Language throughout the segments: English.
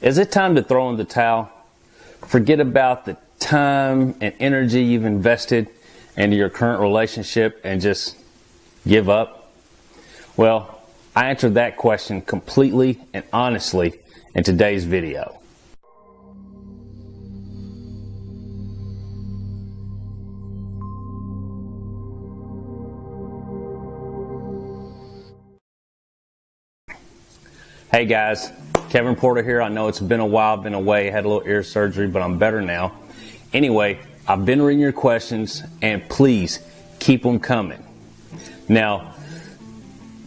Is it time to throw in the towel? Forget about the time and energy you've invested into your current relationship and just give up? Well, I answered that question completely and honestly in today's video. Hey guys, Kevin Porter here. I know it's been a while, been away, had a little ear surgery, but I'm better now. Anyway, I've been reading your questions and please keep them coming. Now,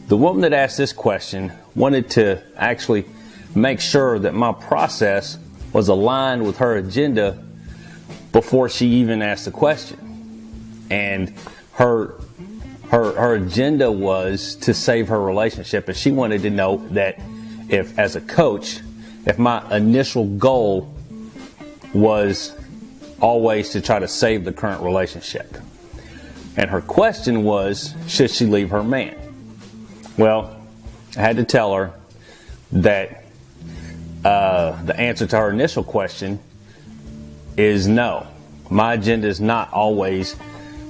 the woman that asked this question wanted to actually make sure that my process was aligned with her agenda before she even asked the question. And her agenda was to save her relationship, and she wanted to know that if, as a coach, if my initial goal was always to try to save the current relationship. And her question was, should she leave her man? Well, I had to tell her that the answer to her initial question is no. My agenda is not always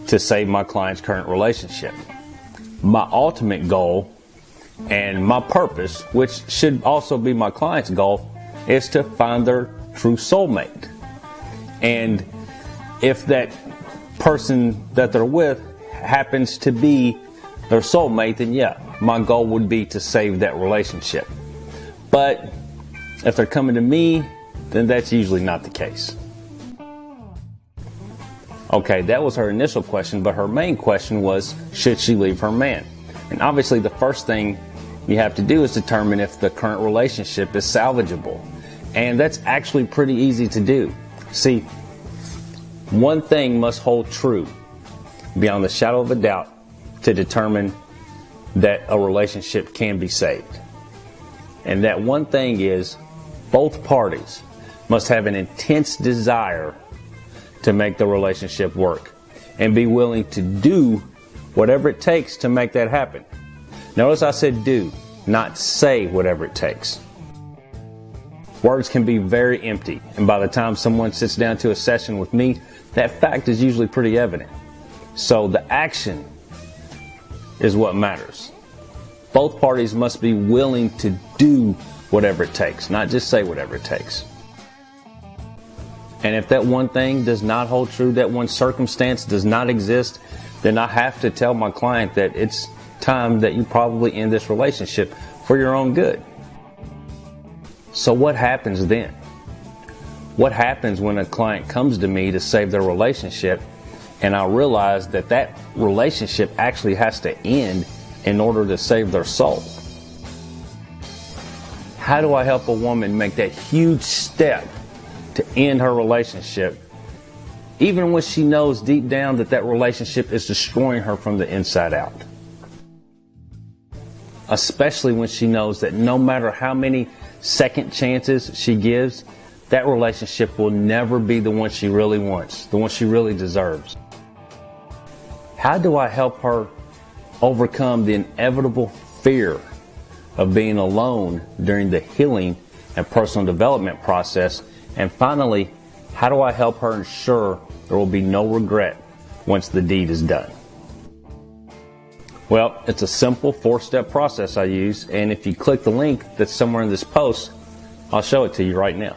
to save my client's current relationship. My ultimate goal and my purpose, which should also be my client's goal, is to find their true soulmate. And if that person that they're with happens to be their soulmate, then yeah, my goal would be to save that relationship. But if they're coming to me, then that's usually not the case. Okay, that was her initial question, but her main question was, should she leave her man? And obviously the first thing you have to do is determine if the current relationship is salvageable. And that's actually pretty easy to do. See, one thing must hold true beyond the shadow of a doubt to determine that a relationship can be saved. And that one thing is both parties must have an intense desire to make the relationship work and be willing to do whatever it takes to make that happen. Notice I said do, not say whatever it takes. Words can be very empty, and by the time someone sits down to a session with me, that fact is usually pretty evident. So the action is what matters. Both parties must be willing to do whatever it takes, not just say whatever it takes. And if that one thing does not hold true, that one circumstance does not exist, then I have to tell my client that it's time that you probably end this relationship for your own good. So what happens then? What happens when a client comes to me to save their relationship and I realize that that relationship actually has to end in order to save their soul? How do I help a woman make that huge step to end her relationship, even when she knows deep down that that relationship is destroying her from the inside out? Especially when she knows that no matter how many second chances she gives, that relationship will never be the one she really wants, the one she really deserves. How do I help her overcome the inevitable fear of being alone during the healing and personal development process? And finally, how do I help her ensure there will be no regret once the deed is done? Well, it's a simple 4-step process I use, and if you click the link that's somewhere in this post, I'll show it to you right now.